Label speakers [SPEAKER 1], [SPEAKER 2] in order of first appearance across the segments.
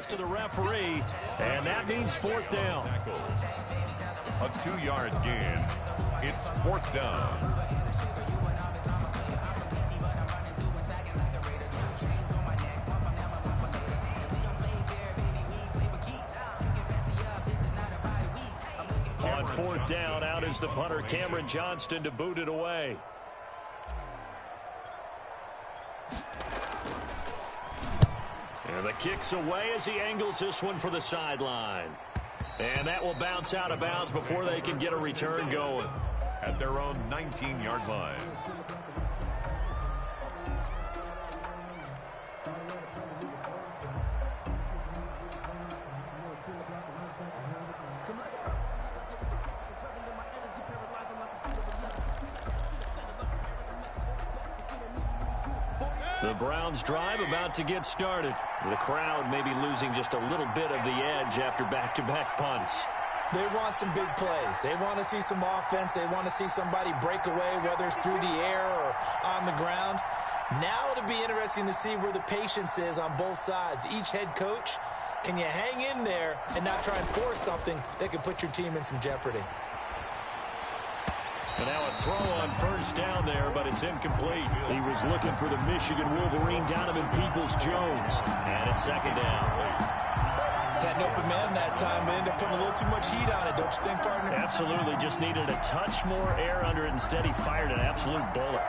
[SPEAKER 1] signals to the referee, and that means fourth down.
[SPEAKER 2] A 2-yard gain. It's fourth down.
[SPEAKER 1] On fourth down, out is the punter, Cameron Johnston, to boot it away. And the kick's away as he angles this one for the sideline. And that will bounce out of bounds before they can get a return going.
[SPEAKER 2] At their own 19-yard line.
[SPEAKER 1] The Browns drive about to get started. The crowd may be losing just a little bit of the edge after back-to-back punts.
[SPEAKER 3] They want some big plays. They want to see some offense. They want to see somebody break away, whether it's through the air or on the ground. Now it'll be interesting to see where the patience is on both sides. Each head coach, can you hang in there and not try and force something that could put your team in some jeopardy?
[SPEAKER 1] And now a throw on first down there, but it's incomplete. He was looking for the Michigan Wolverine, Donovan Peoples-Jones. And it's second down.
[SPEAKER 3] Had an open man that time, but ended up putting a little too much heat on it, don't you think, partner?
[SPEAKER 1] Absolutely. Just needed a touch more air under it. Instead, he fired an absolute bullet.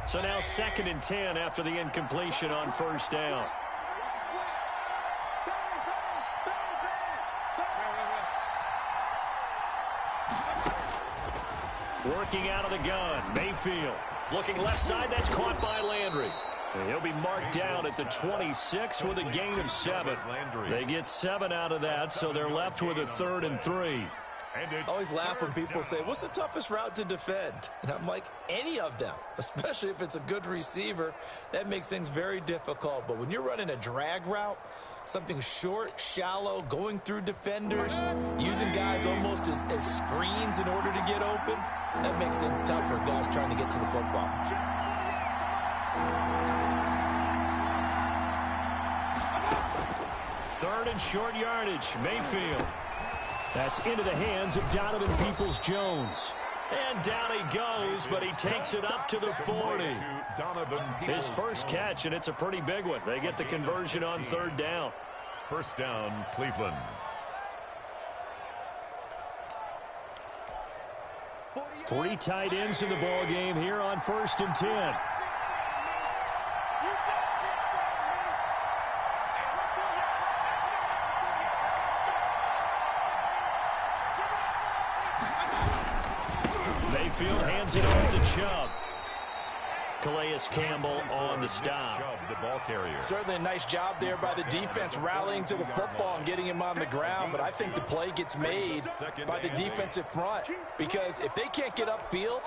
[SPEAKER 1] So now 2nd and 10 after the incompletion on first down. Working out of the gun, Mayfield. Looking left side, that's caught by Landry. And he'll be marked down at the 26 with a gain of 7. They get 7 out of that, so they're left with a 3rd and 3.
[SPEAKER 3] I always laugh when people say, what's the toughest route to defend? And I'm like, any of them, especially if it's a good receiver. That makes things very difficult. But when you're running a drag route, something short, shallow, going through defenders, using guys almost as screens in order to get open, that makes things tough for guys trying to get to the football.
[SPEAKER 1] Third and short yardage, Mayfield. That's into the hands of Donovan Peoples-Jones. And down he goes, but he takes it up to the 40. His first catch, and it's a pretty big one. They get the conversion on 3rd down.
[SPEAKER 2] First down, Cleveland.
[SPEAKER 1] Three tight ends in the ball game here on 1st and 10. Mayfield hands it off to Chubb. Calais Campbell on the stop.
[SPEAKER 2] The ball carrier.
[SPEAKER 3] Certainly a nice job there by the defense rallying to the football and getting him on the ground, but I think the play gets made by the defensive front because if they can't get upfield,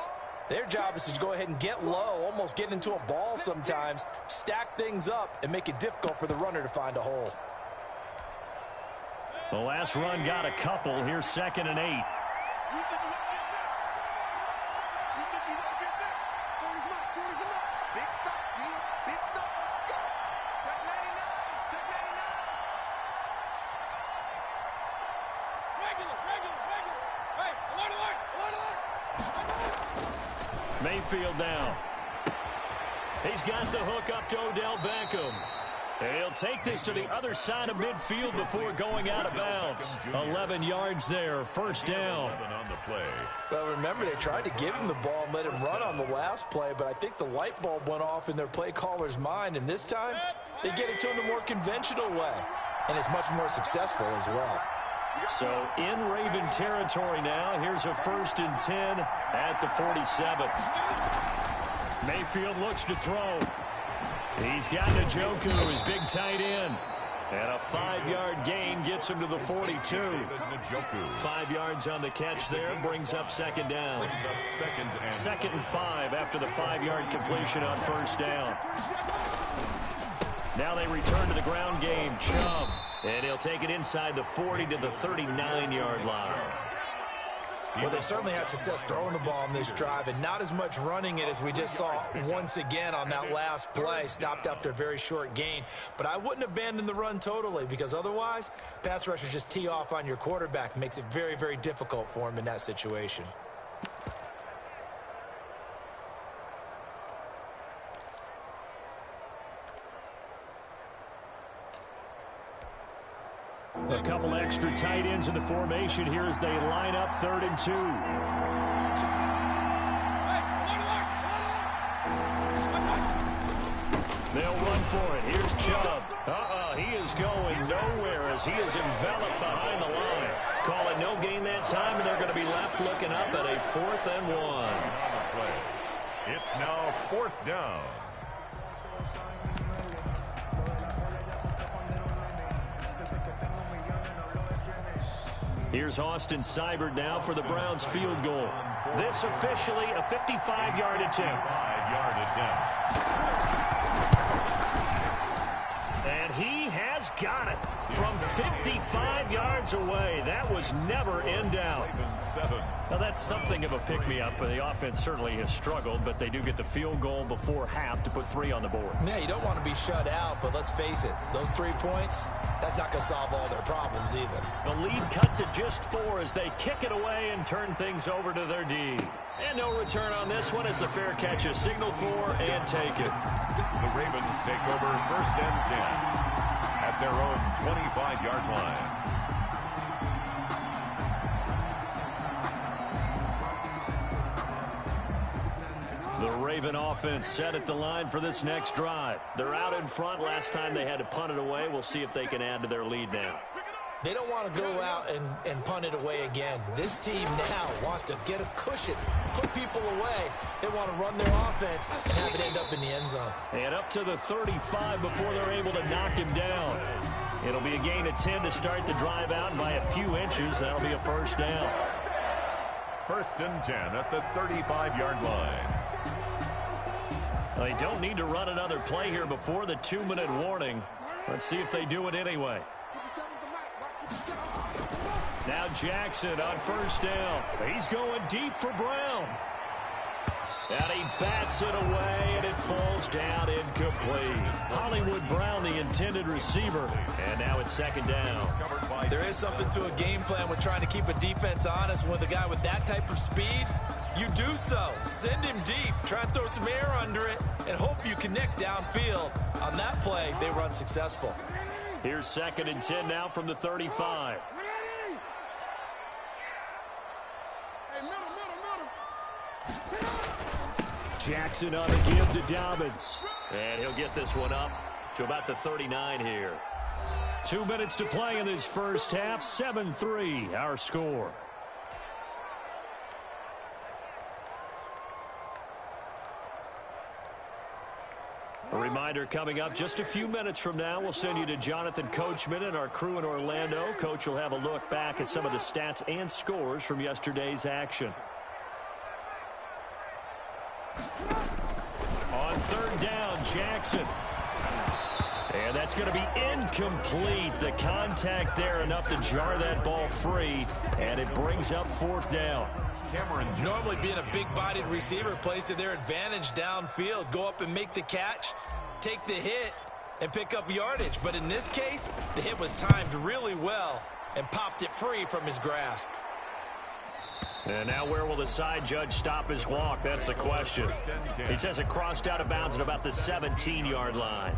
[SPEAKER 3] their job is to go ahead and get low, almost get into a ball sometimes, stack things up, and make it difficult for the runner to find a hole.
[SPEAKER 1] The last run got a couple. Here's 2nd and 8. Mayfield now. He's got the hook up to Odell Beckham. He'll take this to the other side of midfield before going out of bounds. 11 yards there, first down.
[SPEAKER 3] Well, remember, they tried to give him the ball and let him run on the last play, but I think the light bulb went off in their play caller's mind, and this time they get it to him the more conventional way, and it's much more successful as well.
[SPEAKER 1] So in Raven territory now, here's a 1st and 10 at the 47. Mayfield looks to throw. He's got Njoku, his big tight end. And a 5-yard gain gets him to the 42. 5 yards on the catch there, brings up 2nd down. 2nd and 5 after the 5-yard completion on first down. Now they return to the ground game. Chubb. And he'll take it inside the 40 to the 39-yard line.
[SPEAKER 3] Well, they certainly had success throwing the ball on this drive and not as much running it as we just saw once again on that last play. Stopped after a very short gain. But I wouldn't abandon the run totally because otherwise, pass rushers just tee off on your quarterback. Makes it very, very difficult for him in that situation.
[SPEAKER 1] A couple extra tight ends in the formation here as they line up 3rd and 2. They'll run for it. Here's Chubb. He is going nowhere as he is enveloped behind the line. Call it no gain that time, and they're going to be left looking up at a 4th and 1.
[SPEAKER 2] It's now 4th down.
[SPEAKER 1] Here's Austin Seibert now for the Browns field goal. This officially a 55-yard attempt.
[SPEAKER 2] 5-yard attempt.
[SPEAKER 1] And he has got it from 55 yards away. That was never in doubt. Now that's something of a pick-me-up. The offense certainly has struggled, but they do get the field goal before half to put 3 on the board.
[SPEAKER 3] Yeah, you don't want to be shut out, but let's face it, those 3 points, that's not going to solve all their problems either.
[SPEAKER 1] The lead cut to just 4 as they kick it away and turn things over to their D. And no return on this one as the fair catch is signaled for and take it.
[SPEAKER 2] The Ravens take over 1st and 10 at their own 25-yard line.
[SPEAKER 1] The Raven offense set at the line for this next drive. They're out in front. Last time they had to punt it away. We'll see if they can add to their lead now.
[SPEAKER 3] They don't want to go out and punt it away again. This team now wants to get a cushion, put people away. They want to run their offense and have it end up in the end zone.
[SPEAKER 1] And up to the 35 before they're able to knock him down. It'll be a gain of 10 to start the drive out, and by a few inches, that'll be a 1st down.
[SPEAKER 2] 1st and 10 at the 35-yard line.
[SPEAKER 1] They don't need to run another play here before the 2-minute warning. Let's see if they do it anyway. Now Jackson on 1st down. He's going deep for Brown. And he bats it away, and it falls down incomplete. Hollywood Brown, the intended receiver. And now it's 2nd down.
[SPEAKER 3] There is something to a game plan with trying to keep a defense honest. With a guy with that type of speed, you do so. Send him deep. Try and throw some air under it and hope you connect downfield. On that play, they run successful.
[SPEAKER 1] Here's 2nd and 10 now from the 35. Jackson on the give to Dobbins. And he'll get this one up to about the 39 here. 2 minutes to play in this first half. 7-3 our score. A reminder coming up just a few minutes from now, we'll send you to Jonathan Coachman and our crew in Orlando. Coach will have a look back at some of the stats and scores from yesterday's action. On 3rd down, Jackson. And that's going to be incomplete. The contact there enough to jar that ball free, and it brings up 4th down.
[SPEAKER 3] Normally being a big-bodied receiver plays to their advantage downfield. Go up and make the catch, take the hit, and pick up yardage. But in this case, the hit was timed really well and popped it free from his grasp.
[SPEAKER 1] And now where will the side judge stop his walk? That's the question. He says it crossed out of bounds at about the 17-yard line.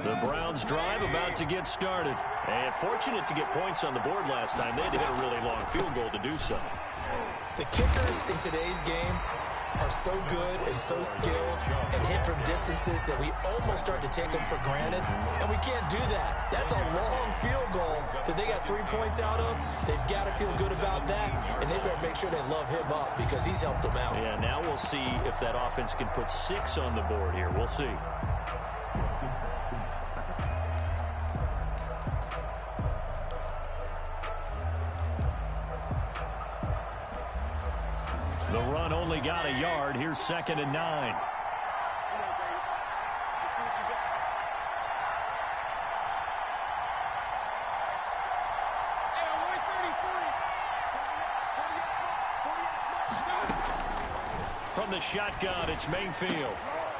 [SPEAKER 1] The Browns drive about to get started. And fortunate to get points on the board last time. They had to hit a really long field goal to do so.
[SPEAKER 3] The kickers in today's game are so good and so skilled and hit from distances that we almost start to take them for granted, and we can't do that. That's a long field goal that they got 3 points out of. They've got to feel good about that, and they better make sure they love him up because he's helped them out.
[SPEAKER 1] Yeah, now we'll see if that offense can put 6 on the board here. We'll see. The run only got a yard. Here's 2nd and 9. From the shotgun, it's Mayfield.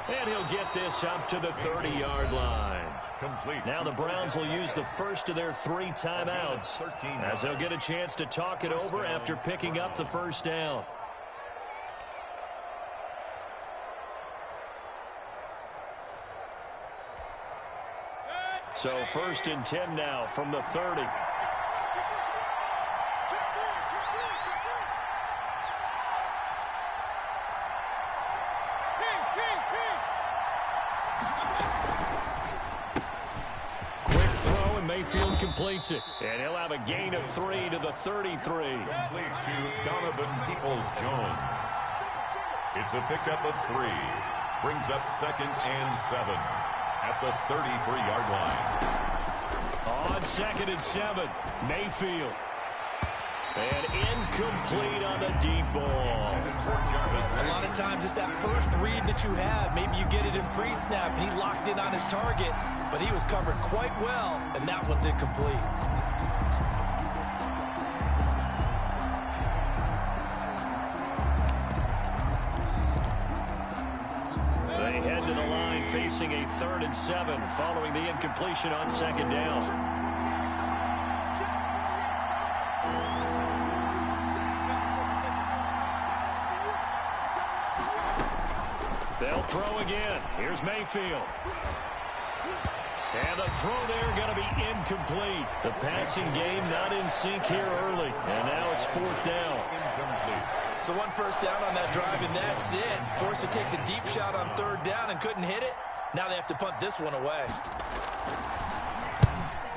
[SPEAKER 1] And he'll get this up to the 30-yard line.
[SPEAKER 2] Complete.
[SPEAKER 1] Now the Browns will use the first of their 3 timeouts as they'll get a chance to talk it over after picking up the first down. So 1st and 10 now from the 30. Quick throw, and Mayfield completes it. And he'll have a gain of 3 to the 33.
[SPEAKER 2] Complete to Donovan Peoples-Jones. It's a pickup of 3. Brings up 2nd and 7 at the 33-yard line.
[SPEAKER 1] On 2nd and 7, Mayfield. And incomplete on the deep ball.
[SPEAKER 3] A lot of times it's that first read that you have. Maybe you get it in pre-snap, and he locked in on his target, but he was covered quite well, and that one's incomplete.
[SPEAKER 1] They head to the line facing a 3rd and 7 following the incompletion on 2nd down. They'll throw again. Here's Mayfield. And the throw there going to be incomplete. The passing game not in sync here early. And now it's 4th down.
[SPEAKER 2] Incomplete.
[SPEAKER 3] So 1 first down on that drive, and that's it. Forced to take the deep shot on 3rd down and couldn't hit it. Now they have to punt this one away.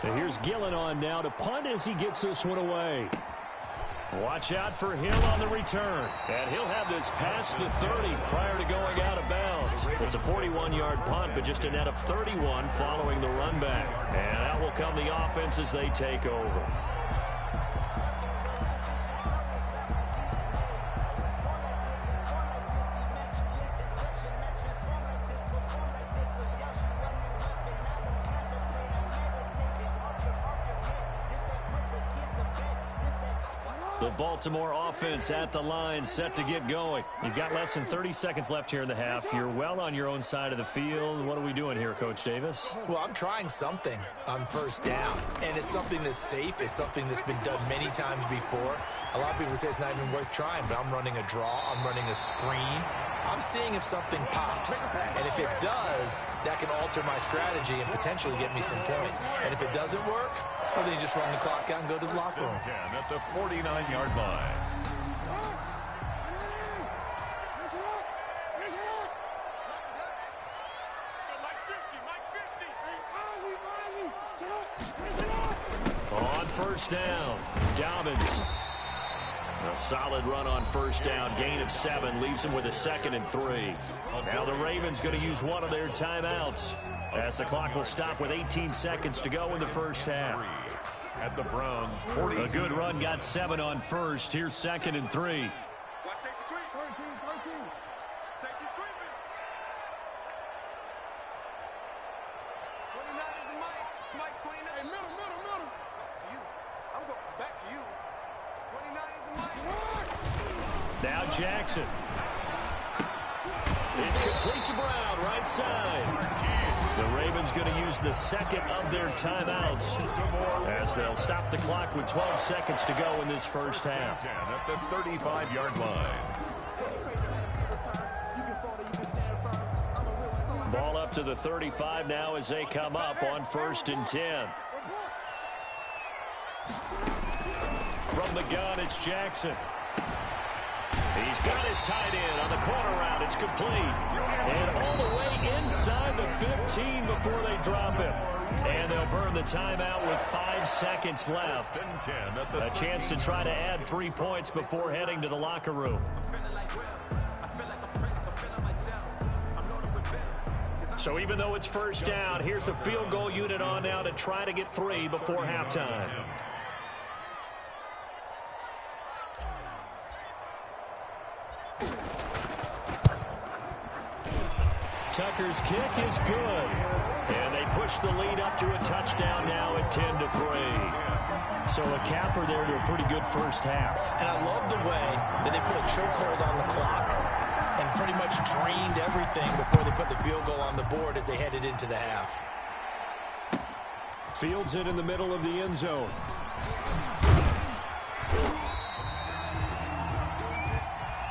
[SPEAKER 1] And here's Gillen on now to punt as he gets this one away. Watch out for Hill on the return. And he'll have this past the 30 prior to going out of bounds. It's a 41-yard punt, but just a net of 31 following the run back. And out will come the offense as they take over. The Baltimore offense at the line, set to get going. You've got less than 30 seconds left here in the half. You're well on your own side of the field. What are we doing here, Coach Davis?
[SPEAKER 3] Well, I'm trying something on 1st down, and it's something that's safe. It's something that's been done many times before. A lot of people say it's not even worth trying, but I'm running a draw. I'm running a screen. I'm seeing if something pops, and if it does, that can alter my strategy and potentially get me some points. And if it doesn't work, well, then you just run the clock out and go to the locker room.
[SPEAKER 2] 10 at the 49-yard line.
[SPEAKER 1] On 1st down, Dobbins. A solid run on 1st down, gain of 7, leaves him with a 2nd and 3. Now the Ravens going to use one of their timeouts as the clock will stop with 18 seconds to go in the first half.
[SPEAKER 2] At the Browns, 40.
[SPEAKER 1] A good run, got 7 on 1st. Here's 2nd and 3. Now Jackson. It's complete to Brown, right side. The Ravens going to use the 2nd of their timeouts as they'll stop the clock with 12 seconds to go in this first half.
[SPEAKER 2] 10 at the 35-yard line.
[SPEAKER 1] Ball up to the 35 now as they come up on 1st and 10. From the gun, it's Jackson. He's got his tight end on the corner route. It's complete. And all the way inside the 15 before they drop him. And they'll burn the timeout with 5 seconds left. A chance to try to add 3 points before heading to the locker room. So even though it's first down, here's the field goal unit on now to try to get 3 before halftime. Tucker's kick is good. And they push the lead up to a touchdown now at 10-3. So a capper there to a pretty good first half.
[SPEAKER 3] And I love the way that they put a chokehold on the clock and pretty much drained everything before they put the field goal on the board as they headed into the half.
[SPEAKER 1] Fields it in the middle of the end zone.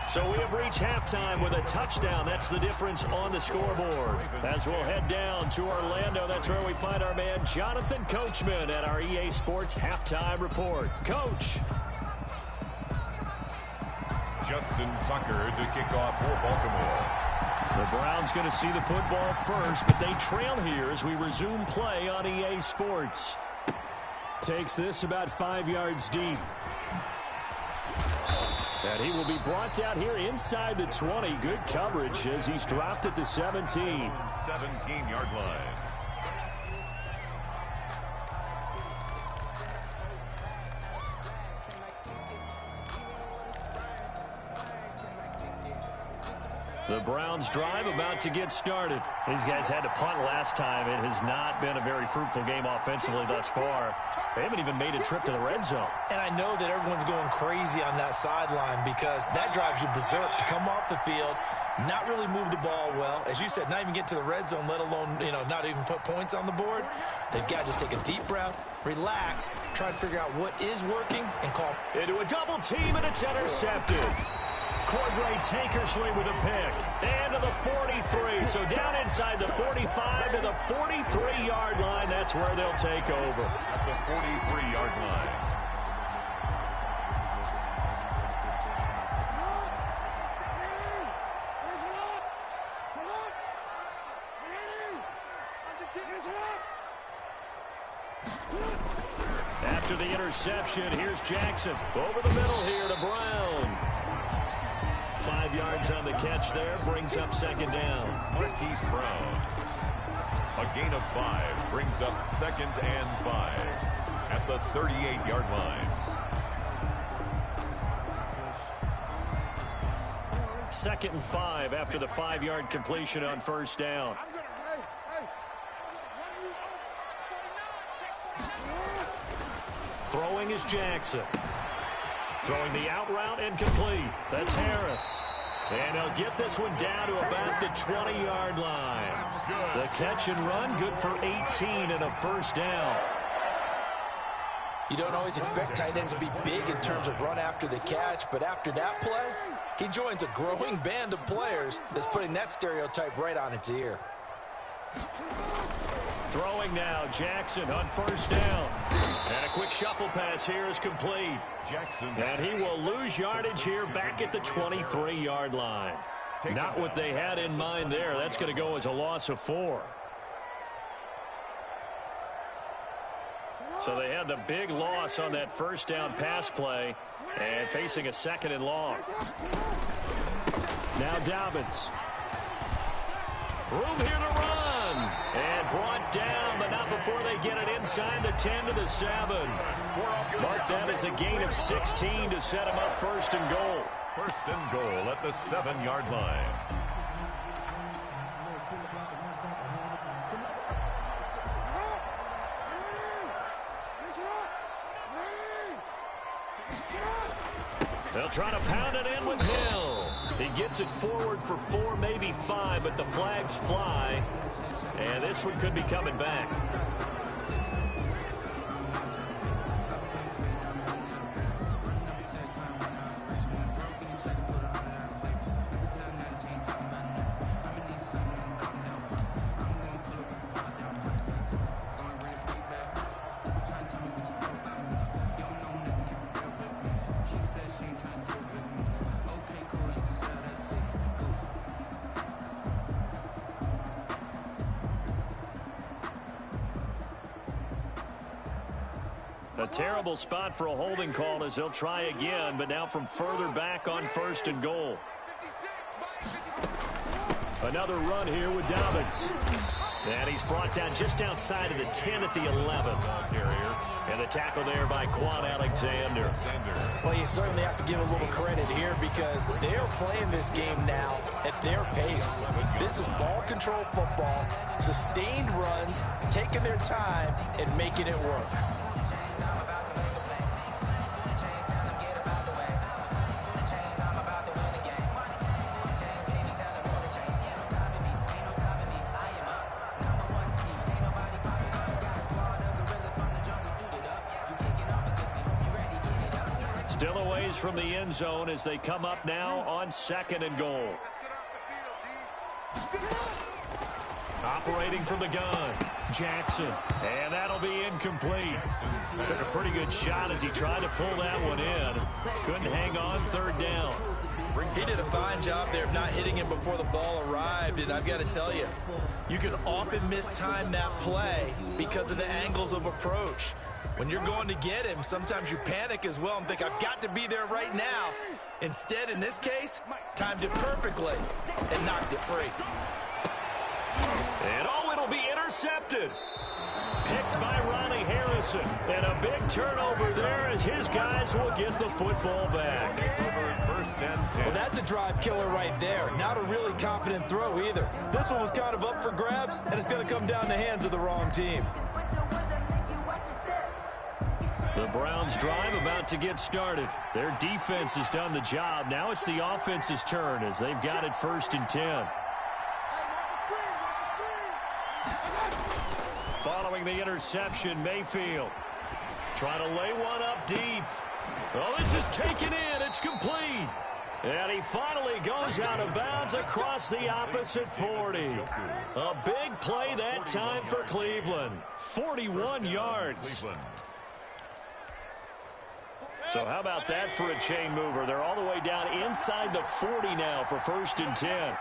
[SPEAKER 1] So we have reached halftime with a touchdown. That's the difference on the scoreboard. As we'll head down to Orlando, that's where we find our man Jonathan Coachman at our EA Sports Halftime Report. Coach.
[SPEAKER 2] Justin Tucker to kick off for Baltimore.
[SPEAKER 1] The Browns going to see the football first, but they trail here as we resume play on EA Sports. Takes this about 5 yards deep. And he will be brought down here inside the 20. Good coverage as he's dropped at the 17.
[SPEAKER 2] 17-yard line.
[SPEAKER 1] The Browns drive about to get started. These guys had to punt last time. It has not been a very fruitful game offensively thus far. They haven't even made a trip to the red zone. And I know that everyone's going crazy on that sideline because that drives you berserk to come off the field, not really move the ball well. As you said, not even get to the red zone, let alone, not even put points on the board. They've got to just take a deep breath, relax, try to figure out what is working, and call. Into a double team, and it's intercepted. Cordray Tankersley with a pick. And to the 43. So down inside the 45 to the 43-yard line. That's where they'll take over.
[SPEAKER 2] At the 43-yard line.
[SPEAKER 1] After the interception, here's Jackson. Over the middle here to Brown. 5 yards on the catch there, brings up second down.
[SPEAKER 2] Marquise Brown. A gain of 5 brings up 2nd and 5 at the 38-yard line.
[SPEAKER 1] 2nd and 5 after the 5-yard completion on first down. Throwing is Jackson. Throwing the out route and complete. That's Harris. And he'll get this one down to about the 20-yard line. The catch and run, good for 18 and a first down. You don't always expect tight ends to be big in terms of run after the catch, but after that play, he joins a growing band of players that's putting that stereotype right on its ear. Throwing now, Jackson on first down. And a quick shuffle pass here is complete.
[SPEAKER 2] Jackson.
[SPEAKER 1] And he will lose yardage here back at the 23-yard line. Not what they had in mind there. That's going to go as a loss of 4. So they had the big loss on that first down pass play and facing a 2nd and long. Now Dobbins. Room here to run. And brought down, but not before they get it inside the 10 to the 7. Mark that as a gain of 16 to set him up 1st and goal.
[SPEAKER 2] 1st and goal at the 7-yard line.
[SPEAKER 1] They'll try to pound it in with Hill. He gets it forward for 4, maybe 5, but the flags fly. And this one could be coming back. A terrible spot for a holding call as he'll try again, but now from further back on 1st and goal. Another run here with Dobbins. And he's brought down just outside of the 10 at the 11. And the tackle there by Quan Alexander.
[SPEAKER 3] Well, you certainly have to give a little credit here because they're playing this game now at their pace. This is ball control football, sustained runs, taking their time and making it work.
[SPEAKER 1] Still a ways from the end zone as they come up now on 2nd and goal. Operating from the gun, Jackson. And that'll be incomplete. Took a pretty good shot as he tried to pull that one in. Couldn't hang on 3rd down.
[SPEAKER 3] He did a fine job there of not hitting him before the ball arrived, and I've got to tell you, you can often mistime that play because of the angles of approach. When you're going to get him, sometimes you panic as well and think, I've got to be there right now. Instead, in this case, timed it perfectly and knocked it free.
[SPEAKER 1] And it'll be intercepted. Picked by Ronnie Harrison. And a big turnover there as his guys will get the football back.
[SPEAKER 3] Well, that's a drive killer right there. Not a really confident throw either. This one was kind of up for grabs, and it's going to come down the hands of the wrong team.
[SPEAKER 1] The Browns drive about to get started. Their defense has done the job. Now it's the offense's turn as they've got it 1st and 10. Following the interception, Mayfield trying to lay one up deep. Oh, this is taken in. It's complete. And he finally goes out of bounds across the opposite 40. A big play that time for Cleveland. 41 yards. So how about that for a chain mover? They're all the way down inside the 40 now for 1st and 10.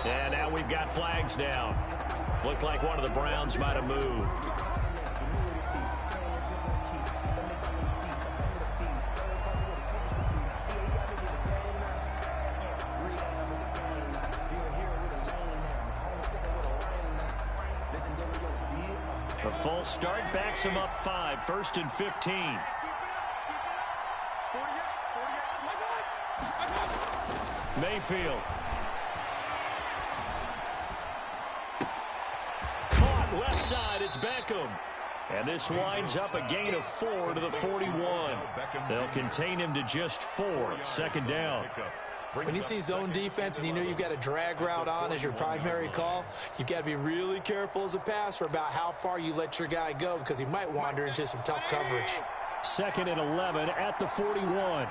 [SPEAKER 1] And now we've got flags down. Looked like one of the Browns might have moved. A false start backs him up 5, 1st and 15. Mayfield. Caught left side, it's Beckham. And this winds up a gain of 4 to the 41. They'll contain him to just 4, 2nd down.
[SPEAKER 3] When you see zone defense and you know you've got a drag route on as your primary call, you've got to be really careful as a passer about how far you let your guy go because he might wander into some tough coverage.
[SPEAKER 1] 2nd and 11 at the 41.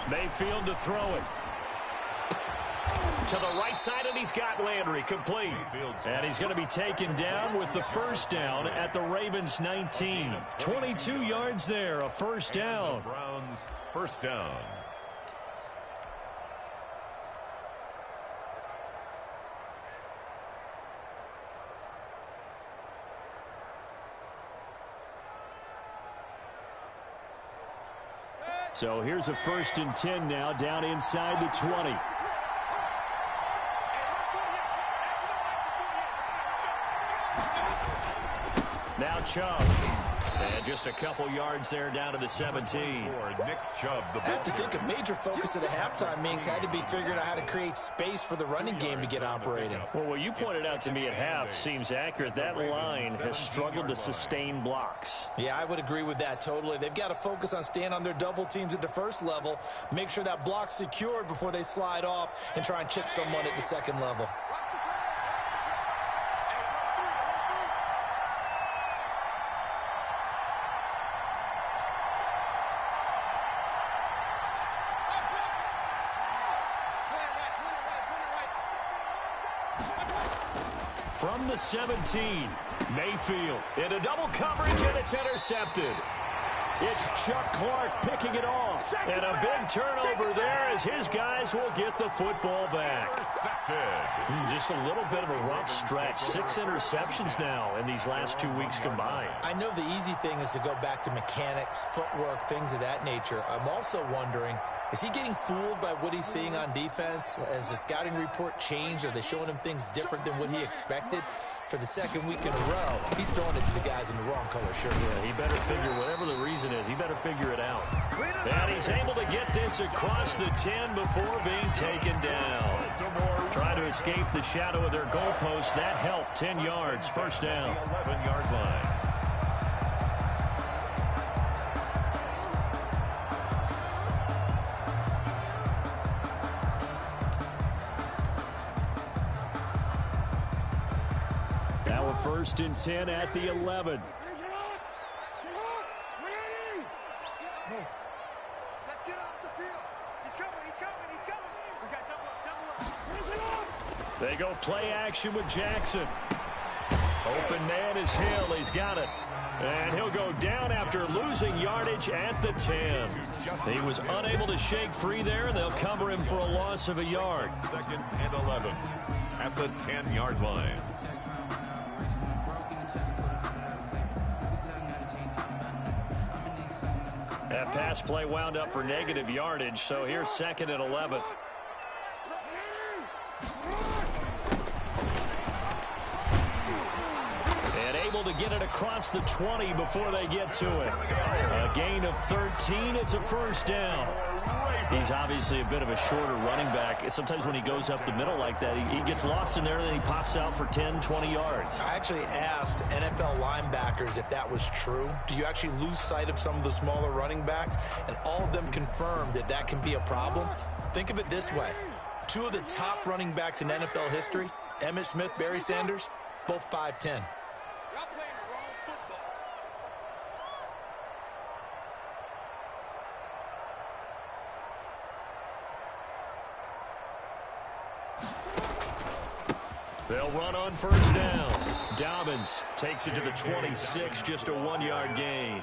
[SPEAKER 1] Mayfield to throw it. To the right side, and he's got Landry complete. And he's going to be taken down with the 1st down at the Ravens 19. 22 yards there, a 1st down.
[SPEAKER 2] Browns 1st down.
[SPEAKER 1] So here's a 1st and 10 now down inside the 20. Now Chubb. And just a couple yards there down to the 17.
[SPEAKER 2] Nick Chubb,
[SPEAKER 3] I have to think a major focus of the halftime meetings had to be figuring out how to create space for the running game to get operating.
[SPEAKER 1] Well, what you pointed out to me at half seems accurate. That line has struggled to sustain blocks.
[SPEAKER 3] Yeah, I would agree with that totally. They've got to focus on staying on their double teams at the 1st level, make sure that block's secured before they slide off and try and chip someone at the 2nd level.
[SPEAKER 1] from the 17. Mayfield into double coverage, and it's intercepted. It's Chuck Clark picking it off. And a big turnover there as his guys will get the football back. Just a little bit of a rough stretch. 6 interceptions now in these last 2 weeks combined.
[SPEAKER 3] I know the easy thing is to go back to mechanics, footwork, things of that nature. I'm also wondering, is he getting fooled by what he's seeing on defense? Has the scouting report changed? Are they showing him things different than what he expected? For the second week in a row, he's throwing it to the guys in the wrong color shirt.
[SPEAKER 1] Yeah, he better figure, whatever the reason is, he better figure it out. And he's able to get this across the 10 before being taken down. Try to escape the shadow of their goalpost. That helped. 10 yards, first down.
[SPEAKER 2] 11-yard line.
[SPEAKER 1] First and 10 at the 11.
[SPEAKER 4] Let's get off the field. He's coming. We got double up.
[SPEAKER 1] They go play action with Jackson. Open man is Hill. He's got it. And he'll go down after losing yardage at the 10. He was unable to shake free there, and they'll cover him for a loss of a yard.
[SPEAKER 2] 2nd and 11 at the 10-yard line.
[SPEAKER 1] That pass play wound up for negative yardage, so here's 2nd and 11. And able to get it across the 20 before they get to it. A gain of 13, it's a first down. He's obviously a bit of a shorter running back. Sometimes when he goes up the middle like that, he gets lost in there, and then he pops out for 10, 20 yards.
[SPEAKER 3] I actually asked NFL linebackers if that was true. Do you actually lose sight of some of the smaller running backs? And all of them confirmed that that can be a problem. Think of it this way. 2 of the top running backs in NFL history, Emmitt Smith, Barry Sanders, both 5'10".
[SPEAKER 1] They'll run on first down. Dobbins takes it to the 26, just a 1-yard gain.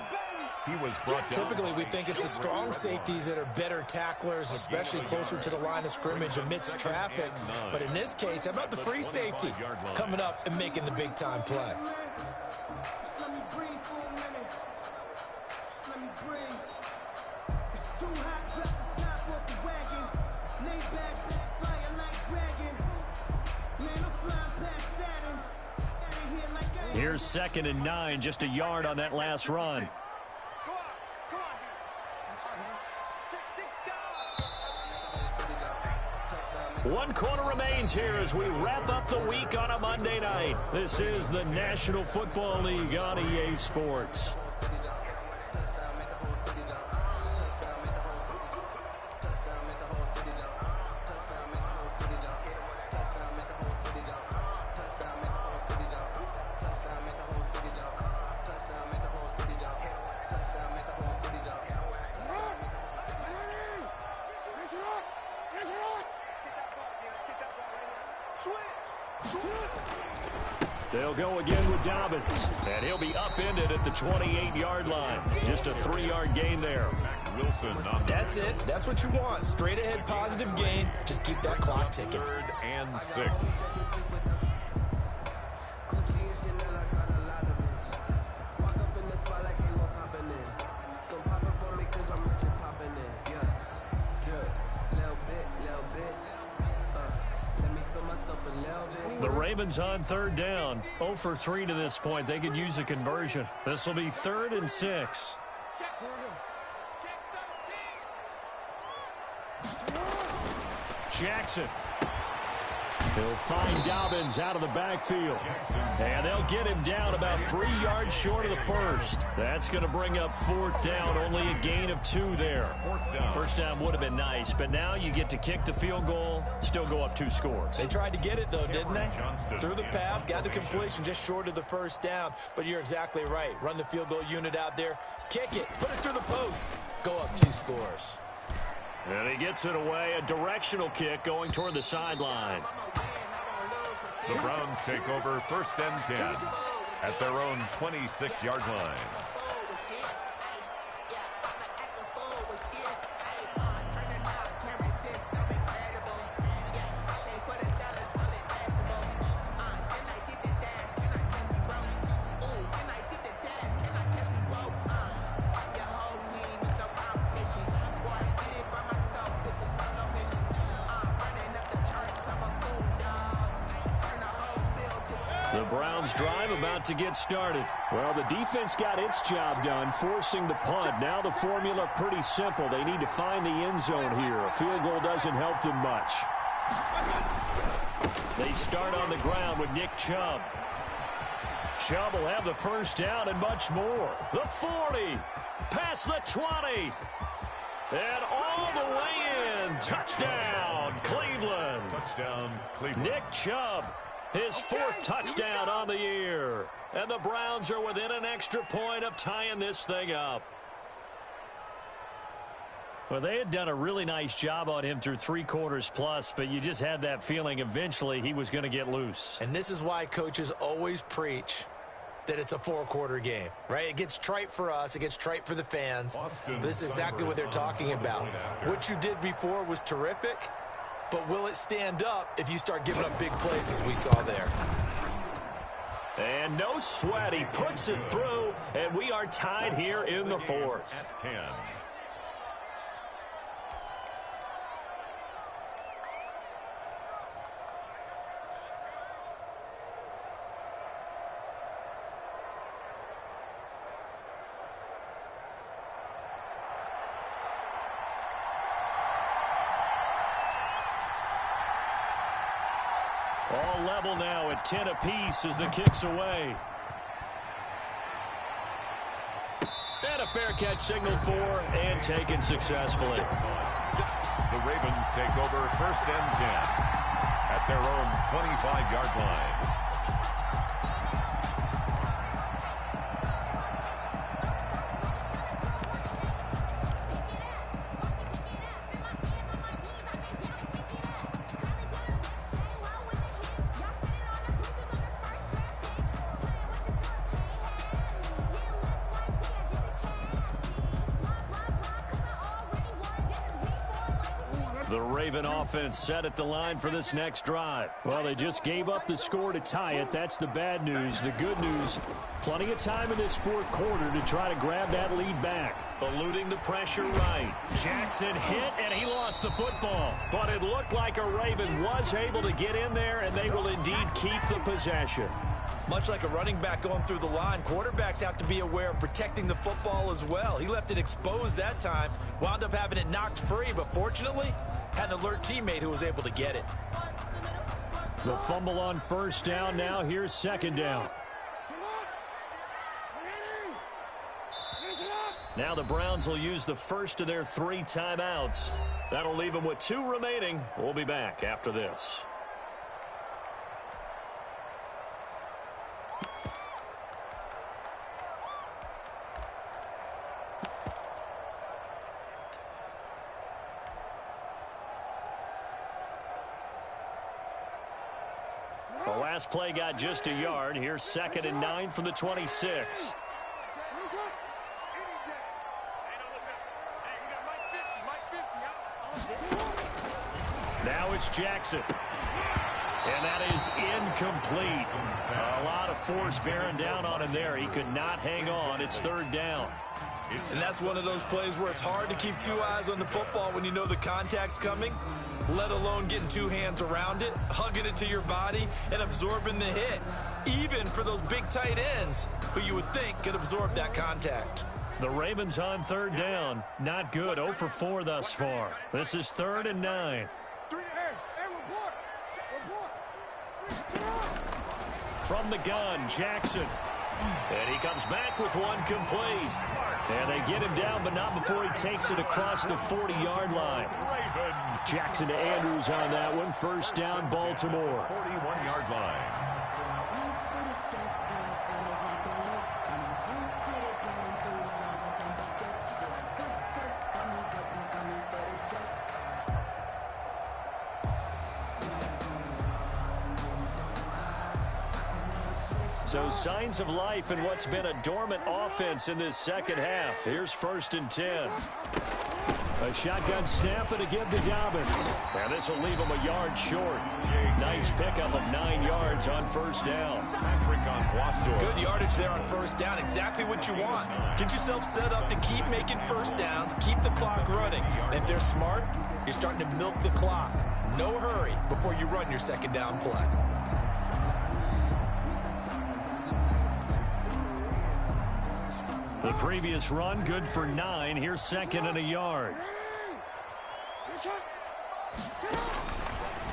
[SPEAKER 2] He was brought down.
[SPEAKER 3] Typically, we think it's the strong safeties that are better tacklers, especially closer to the line of scrimmage amidst traffic. But in this case, how about the free safety coming up and making the big-time play?
[SPEAKER 1] Here's 2nd and 9, just a yard on that last run. One quarter remains here as we wrap up the week on a Monday night. This is the National Football League on EA Sports. They'll go again with Dobbins, and he'll be upended at the 28-yard line. Just a 3-yard gain there.
[SPEAKER 2] Wilson.
[SPEAKER 3] That's it. That's what you want. Straight ahead, positive gain. Just keep that clock ticking.
[SPEAKER 2] 3rd and 6.
[SPEAKER 1] The Ravens on 3rd down. 0 for 3 to this point. They could use a conversion. This will be 3rd and 6. Jackson. He'll find Dobbins out of the backfield. And they'll get him down about 3 yards short of the first. That's going to bring up 4th down. Only a gain of 2 there. First down would have been nice, but now you get to kick the field goal, still go up 2 scores.
[SPEAKER 3] They tried to get it, though, didn't they? Threw the pass, got the completion just short of the first down. But you're exactly right. Run the field goal unit out there. Kick it. Put it through the post. Go up 2 scores.
[SPEAKER 1] And he gets it away. A directional kick going toward the sideline.
[SPEAKER 2] The Browns take over 1st and 10 at their own 26-yard line.
[SPEAKER 1] The Browns drive about to get started. Well, the defense got its job done, forcing the punt. Now the formula pretty simple. They need to find the end zone here. A field goal doesn't help them much. They start on the ground with Nick Chubb. Chubb will have the first down and much more. The 40, past the 20, and all the way in. Touchdown, Cleveland.
[SPEAKER 2] Touchdown, Cleveland.
[SPEAKER 1] Nick Chubb, his 4th touchdown on the year. And the Browns are within an extra point of tying this thing up. Well, they had done a really nice job on him through 3 quarters plus, but you just had that feeling eventually he was going to get loose.
[SPEAKER 3] And this is why coaches always preach that it's a 4-quarter game, right? It gets trite for us. It gets trite for the fans. This is exactly what they're talking about. What you did before was terrific, but will it stand up if you start giving up big plays as we saw there?
[SPEAKER 1] And no sweat. He puts it through, and we are tied here in the 4th.
[SPEAKER 2] At 10.
[SPEAKER 1] All level now at 10 apiece as the kick's away. And a fair catch signaled for and taken successfully.
[SPEAKER 2] The Ravens take over 1st and 10 at their own 25-yard line.
[SPEAKER 1] The Raven offense set at the line for this next drive. Well, they just gave up the score to tie it. That's the bad news. The good news, plenty of time in this 4th quarter to try to grab that lead back. Eluding the pressure right. Jackson hit, and he lost the football. But it looked like a Raven was able to get in there, and they will indeed keep the possession.
[SPEAKER 3] Much like a running back going through the line, quarterbacks have to be aware of protecting the football as well. He left it exposed that time, wound up having it knocked free, but fortunately, had an alert teammate who was able to get it.
[SPEAKER 1] The fumble on 1st down. Now here's 2nd down. Now the Browns will use the first of their 3 timeouts. That'll leave them with 2 remaining. We'll be back after this. The last play got just a yard. Here's 2nd and 9 from the 26. Now it's Jackson. And that is incomplete. A lot of force bearing down on him there. He could not hang on. It's 3rd down.
[SPEAKER 3] And that's one of those plays where it's hard to keep 2 eyes on the football when you know the contact's coming, let alone getting 2 hands around it, hugging it to your body, and absorbing the hit, even for those big tight ends who you would think could absorb that contact.
[SPEAKER 1] The Ravens on 3rd down. Not good. 0 for 4 thus far. This is 3rd and 9. From the gun, Jackson. And he comes back with 1 complete. And they get him down, but not before he takes it across the 40-yard line. Jackson to Andrews on that one. 1st down, Baltimore.
[SPEAKER 2] 41-yard line.
[SPEAKER 1] So signs of life in what's been a dormant offense in this second half. Here's 1st and 10. A shotgun snap and a give to Dobbins. And this will leave him a yard short. Nice pickup of 9 yards on 1st down.
[SPEAKER 3] Good yardage there on 1st down. Exactly what you want. Get yourself set up to keep making 1st downs. Keep the clock running. And if they're smart, you're starting to milk the clock. No hurry before you run your 2nd down play.
[SPEAKER 1] The previous run, good for 9. Here's 2nd and a yard.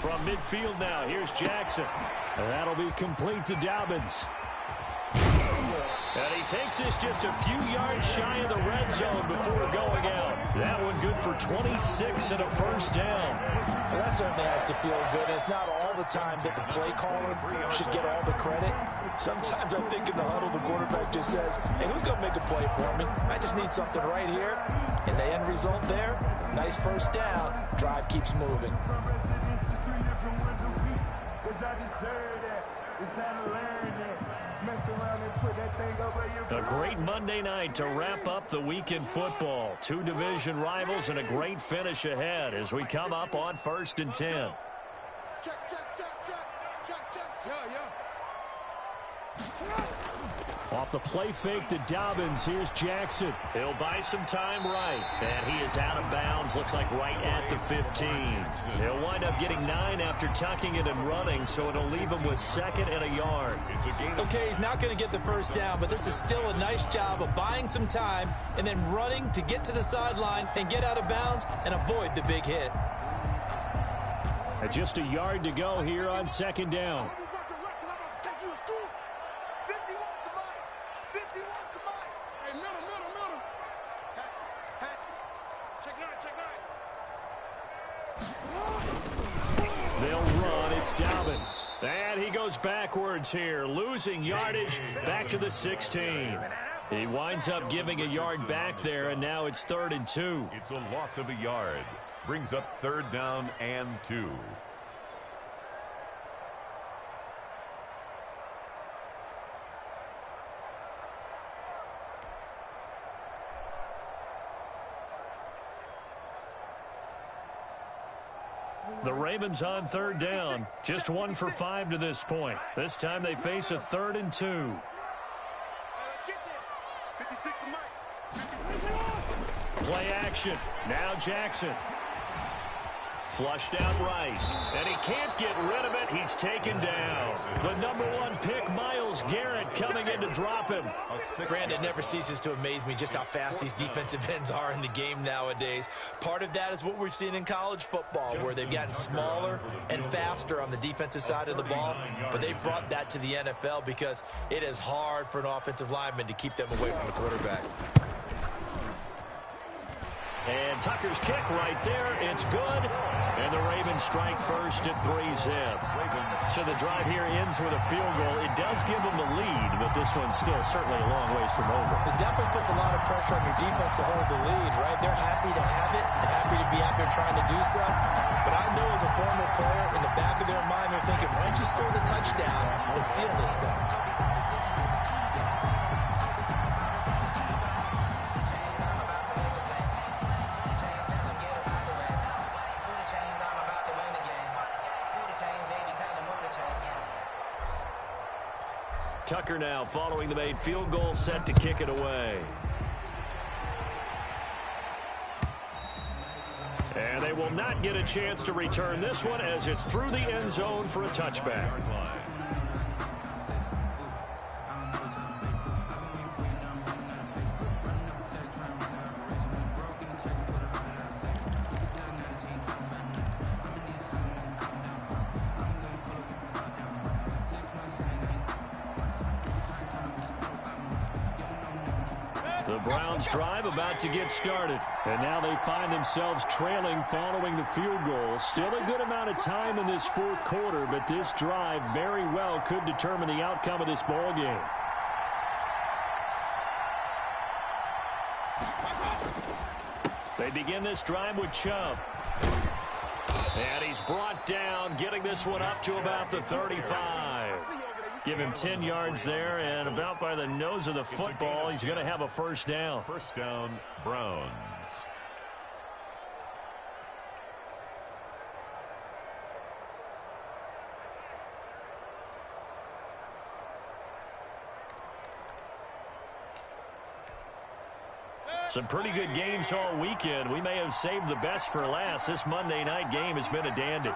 [SPEAKER 1] From midfield now, here's Jackson. And that'll be complete to Dobbins. And he takes this just a few yards shy of the red zone before going out. That one good for 26 and a 1st down.
[SPEAKER 3] Well, that certainly has to feel good. It's not all the time that the play caller should get all the credit. Sometimes I think in the huddle, the quarterback just says, hey, who's going to make a play for me? I just need something right here. And the end result there, nice 1st down. Drive keeps moving.
[SPEAKER 1] A great Monday night to wrap up the week in football. 2 division rivals and a great finish ahead as we come up on 1st and 10. Off the play fake to Dobbins, here's Jackson. He'll buy some time right. And he is out of bounds, looks like right at the 15. He'll wind up getting 9 after tucking it and running, so it'll leave him with 2nd and a yard.
[SPEAKER 3] Okay, he's not going to get the 1st down, but this is still a nice job of buying some time and then running to get to the sideline and get out of bounds and avoid the big hit.
[SPEAKER 1] Just a yard to go here on 2nd down. They'll run. It's Dobbins. And he goes backwards here, losing yardage back to the 16. He winds up giving a yard back there, and now it's 3rd and 2.
[SPEAKER 2] It's a loss of a yard. Brings up 3rd down and 2.
[SPEAKER 1] The Ravens on 3rd down. Just 1 for 5 to this point. This time they face a 3rd and 2. Play action. Now Jackson. Flushed out right. And he can't get rid of it. He's taken down. The #1 pick, Myles Garrett, coming in to drop him.
[SPEAKER 3] Brandon, never ceases to amaze me just how fast these defensive ends are in the game nowadays. Part of that is what we've seen in college football, where they've gotten smaller and faster on the defensive side of the ball. But they've brought that to the NFL because it is hard for an offensive lineman to keep them away from the quarterback.
[SPEAKER 1] And Tucker's kick right there. It's good. And the Ravens strike first at 3-zip. So the drive here ends with a field goal. It does give them the lead, but this one's still certainly a long ways from over.
[SPEAKER 3] It definitely puts a lot of pressure on your defense to hold the lead, right? They're happy to have it and happy to be out there trying to do so. But I know as a former player, in the back of their mind, they're thinking, why don't you score the touchdown and seal this thing?
[SPEAKER 1] Tucker now following the made field goal, set to kick it away. And they will not get a chance to return this one as it's through the end zone for a touchback. The Browns drive about to get started. And now they find themselves trailing following the field goal. Still a good amount of time in this 4th quarter, but this drive very well could determine the outcome of this ball game. They begin this drive with Chubb. And he's brought down, getting this one up to about the 35. Give him 10 yards there, and about by the nose of the football, he's going to have a first down.
[SPEAKER 2] First down, Browns.
[SPEAKER 1] Some pretty good games all weekend. We may have saved the best for last. This Monday night game has been a dandy.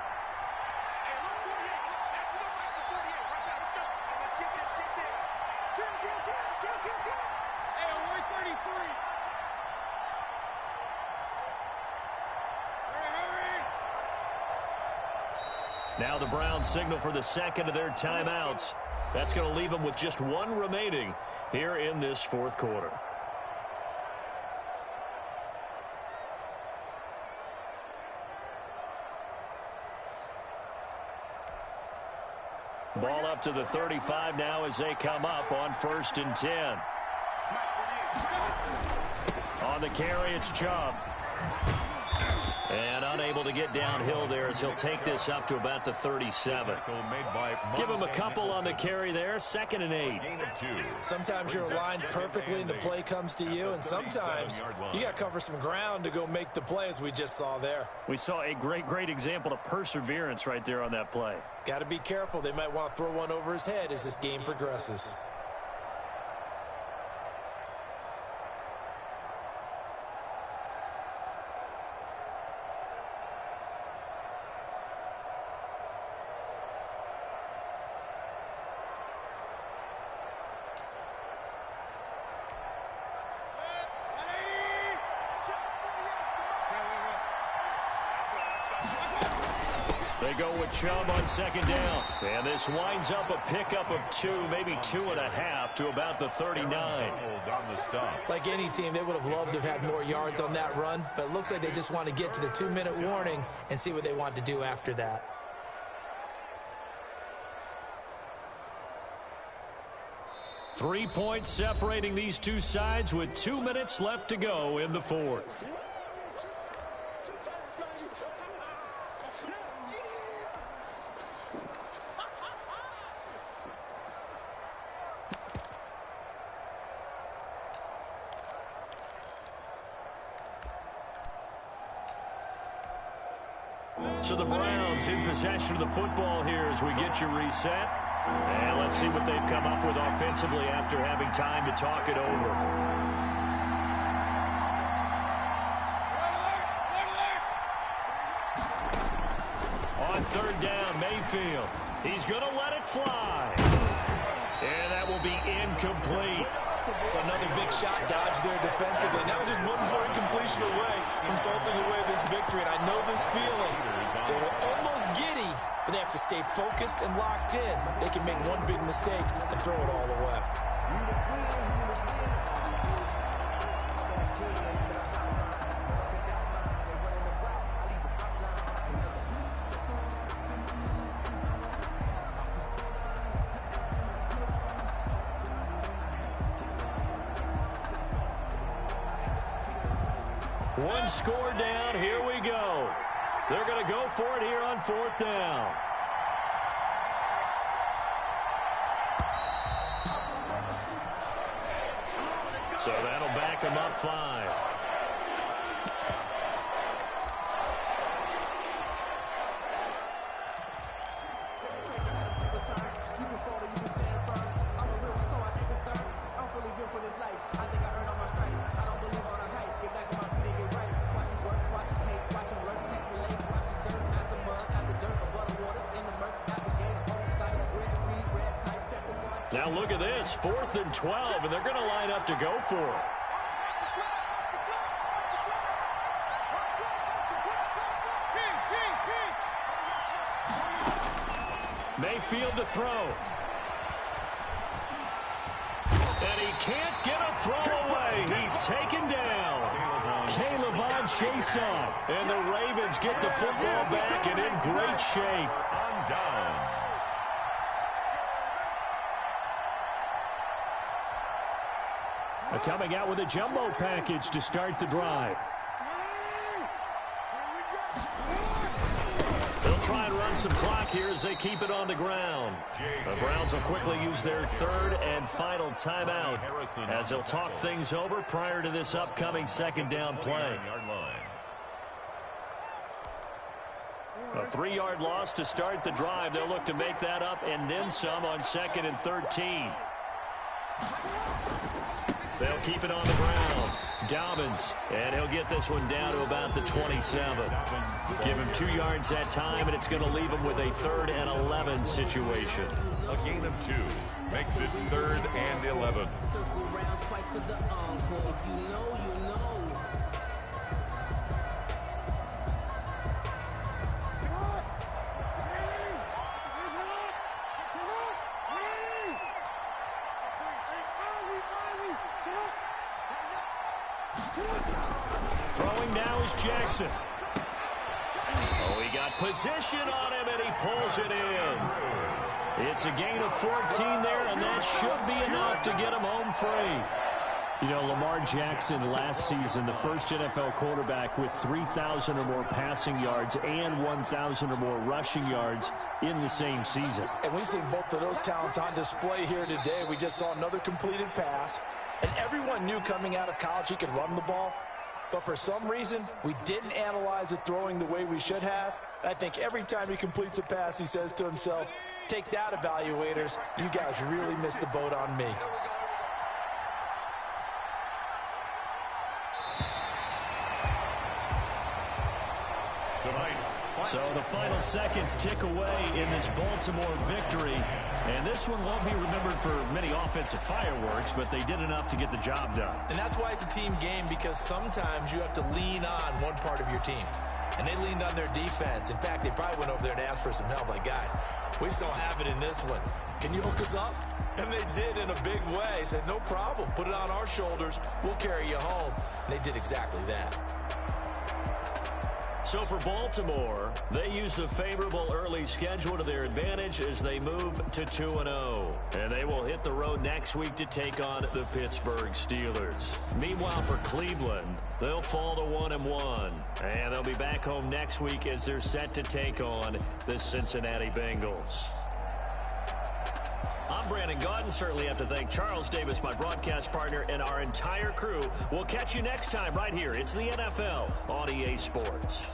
[SPEAKER 1] Now the Browns signal for the second of their timeouts. That's going to leave them with just one remaining here in this fourth quarter. Ball up to the 35 now as they come up on 1st and 10. On the carry, it's Chubb. And unable to get downhill there as he'll take this up to about the 37. Give him a couple on the carry there. 2nd and 8.
[SPEAKER 3] Sometimes you're aligned perfectly and the play comes to you, and sometimes you got to cover some ground to go make the play, as we just saw there.
[SPEAKER 1] We saw a great example of perseverance right there on that play.
[SPEAKER 3] Got to be careful. They might want to throw one over his head as this game progresses.
[SPEAKER 1] They go with Chubb on 2nd down. And this winds up a pickup of 2, maybe 2.5 to about the 39.
[SPEAKER 3] Like any team, they would have loved to have had more yards on that run, but it looks like they just want to get to the 2-minute warning and see what they want to do after that.
[SPEAKER 1] Three points separating these two sides with 2 minutes left to go in the fourth. So the Browns in possession of the football here as we get you reset. And let's see what they've come up with offensively after having time to talk it over. On 3rd down, Mayfield. He's going to let it fly. And that will be incomplete.
[SPEAKER 3] It's another big shot dodge there defensively. Now just one more incompletion away from salting away this victory. And I know this feeling. They were almost giddy, but they have to stay focused and locked in. They can make one big mistake and throw it all away.
[SPEAKER 1] One score down. Here we go. They're going to go for it here on 4th down. So that'll back them up 5. Now look at this, 4th and 12, and they're going to line up to go for it. Mayfield to throw. And he can't get a throw away. He's taken down. Caleb on chase up. And the Ravens get the football back and in great shape.
[SPEAKER 2] On downs.
[SPEAKER 1] Coming out with a jumbo package to start the drive. They'll try and run some clock here as they keep it on the ground. The Browns will quickly use their third and final timeout as they'll talk things over prior to this upcoming second down play. A 3-yard loss to start the drive. They'll look to make that up and then some on 2nd and 13. They'll keep it on the ground. Dobbins, and he'll get this one down to about the 27. Give him 2 yards that time, and it's going to leave him with a 3rd and 11 situation.
[SPEAKER 2] A gain of 2 makes it 3rd and 11.
[SPEAKER 5] Circle round twice for the encore. If you know, you know.
[SPEAKER 1] Throwing now is Jackson. Oh, he got position on him, and he pulls it in. It's a gain of 14 there, and that should be enough to get him home free. You know, Lamar Jackson last season, the first NFL quarterback with 3,000 or more passing yards and 1,000 or more rushing yards in the same season.
[SPEAKER 3] And we've seen both of those talents on display here today. We just saw another completed pass. And everyone knew coming out of college he could run the ball. But for some reason, we didn't analyze it throwing the way we should have. I think every time he completes a pass, he says to himself, take that, evaluators. You guys really missed the boat on me.
[SPEAKER 1] So the final seconds tick away in this Baltimore victory. And this one won't be remembered for many offensive fireworks, but they did enough to get the job done.
[SPEAKER 3] And that's why it's a team game, because sometimes you have to lean on one part of your team. And they leaned on their defense. In fact, they probably went over there and asked for some help. Like, guys, we just don't have it in this one. Can you hook us up? And they did in a big way. Said, no problem. Put it on our shoulders. We'll carry you home. And they did exactly that.
[SPEAKER 1] So for Baltimore, they use a favorable early schedule to their advantage as they move to 2-0. And they will hit the road next week to take on the Pittsburgh Steelers. Meanwhile, for Cleveland, they'll fall to 1-1. And they'll be back home next week as they're set to take on the Cincinnati Bengals. I'm Brandon Gaudin. Certainly have to thank Charles Davis, my broadcast partner, and our entire crew. We'll catch you next time right here. It's the NFL on EA Sports.